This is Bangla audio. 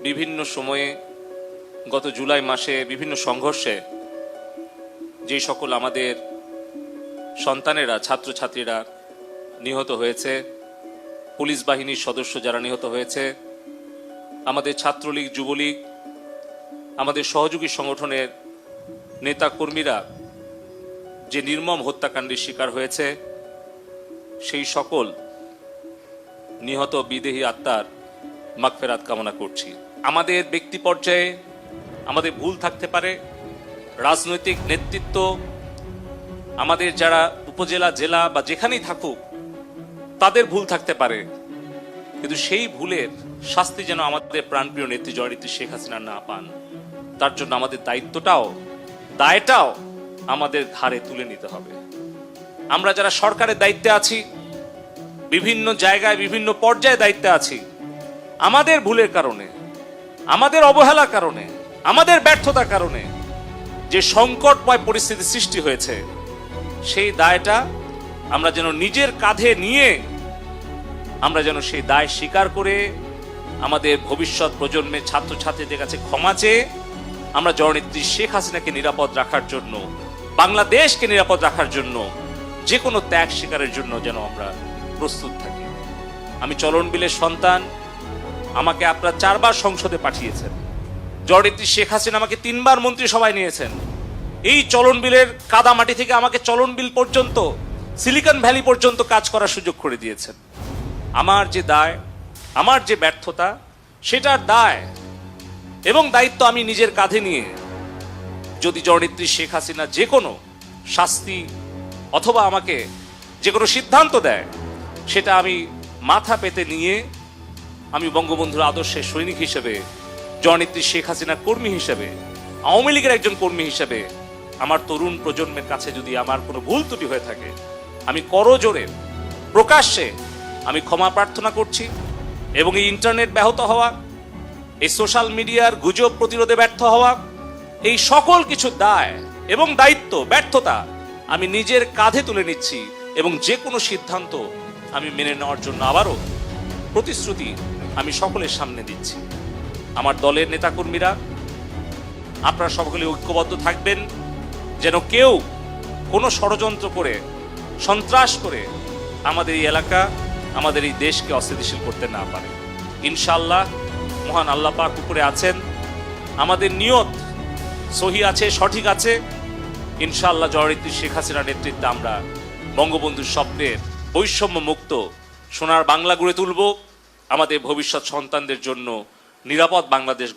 বিভিন্ন সময়ে গত জুলাই মাসে বিভিন্ন সংঘর্ষে যে সকল আমাদের সন্তানেরা ছাত্রছাত্রীরা নিহত হয়েছে, পুলিশ বাহিনীর সদস্য যারা নিহত হয়েছে, আমাদের ছাত্রলীগ, যুবলীগ, আমাদের সহযোগী সংগঠনের নেতা কর্মীরা যে নির্মম হত্যাকাণ্ডের শিকার হয়েছে, সেই সকল নিহত বিদেহী আত্মার মাগফিরাত কামনা করছি। আমাদের ব্যক্তি পর্যায়ে আমাদের ভুল থাকতে পারে, রাজনৈতিক নেতৃত্ব, আমাদের যারা উপজেলা, জেলা বা যেখানেই থাকুক তাদের ভুল থাকতে পারে, কিন্তু সেই ভুলের শাস্তি যেন আমাদের প্রাণপ্রিয় নেত্রী জয়নেত্রী শেখ হাসিনা না পান, তার জন্য আমাদের দায়টাও আমাদের ঘাড়ে তুলে নিতে হবে। আমরা যারা সরকারের দায়িত্বে আছি, বিভিন্ন জায়গায় বিভিন্ন পর্যায়ে দায়িত্বে আছি, আমাদের ভুলের কারণে, আমাদের অবহেলার কারণে, আমাদের ব্যর্থতার কারণে যে সংকটময় পরিস্থিতি সৃষ্টি হয়েছে, সেই দায়টা আমরা যেন নিজের কাঁধে নিয়ে আমরা যেন সেই দায় স্বীকার করে আমাদের ভবিষ্যৎ প্রজন্মের ছাত্রছাত্রীদের কাছে ক্ষমা চেয়ে আমরা জননেত্রী শেখ হাসিনাকে নিরাপদ রাখার জন্য, বাংলাদেশকে নিরাপদ রাখার জন্য যে কোনো ত্যাগ স্বীকারের জন্য যেন আমরা প্রস্তুত থাকি। আমি চলন বিলের সন্তান, আমাকে আপনারা 4 বার সংসদে পাঠিয়েছেন, জননেত্রী শেখ হাসিনা আমাকে 3 বার মন্ত্রিসভায় নিয়েছেন। এই চলন বিলের কাদামাটি থেকে আমাকে চলন বিল পর্যন্ত, সিলিকন ভ্যালি পর্যন্ত কাজ করার সুযোগ করে দিয়েছেন। আমার যে দায়, আমার যে ব্যর্থতা, সেটার দায় এবং দায়িত্ব আমি নিজের কাঁধে নিয়ে যদি জননেত্রী শেখ হাসিনা যে কোনো শাস্তি অথবা আমাকে যে কোনো সিদ্ধান্ত দেয়, সেটা আমি মাথা পেতে নিয়ে আমি বঙ্গবন্ধুর আদর্শের সৈনিক হিসেবে, জননেত্রী শেখ হাসিনার কর্মী হিসেবে, আওয়ামী লীগের একজন কর্মী হিসেবে আমার তরুণ প্রজন্মের কাছে যদি আমার কোনো ভুল ত্রুটি হয়ে থাকে, আমি করজোরে প্রকাশ্যে আমি ক্ষমা প্রার্থনা করছি। এবং এই ইন্টারনেট ব্যাহত হওয়া, এই সোশ্যাল মিডিয়ার গুজব প্রতিরোধে ব্যর্থ হওয়া, এই সকল কিছু দায় এবং দায়িত্ব, ব্যর্থতা আমি নিজের কাঁধে তুলে নিচ্ছি এবং যে কোনো সিদ্ধান্ত আমি মেনে নেওয়ার জন্য আবারও প্রতিশ্রুতি আমি সকলের সামনে দিচ্ছি। আমার দলের নেতাকর্মীরা, আপনারা সকলে ঐক্যবদ্ধ থাকবেন যেন কেউ কোনো ষড়যন্ত্র করে, সন্ত্রাস করে আমাদের এই এলাকা, আমাদের এই দেশকে অস্থিতিশীল করতে না পারে। ইনশাআল্লাহ মহান আল্লাহ পাক উপরে আছেন, আমাদের নিয়ত সহি আছে, সঠিক আছে। ইনশাআল্লাহ জননেত্রী শেখ হাসিনার নেতৃত্বে আমরা বঙ্গবন্ধুর স্বপ্নের বৈষম্য মুক্ত সোনার বাংলা গড়ে তুলব, আমাদের ভবিষ্যৎ সন্তানদের জন্য নিরাপদ বাংলাদেশ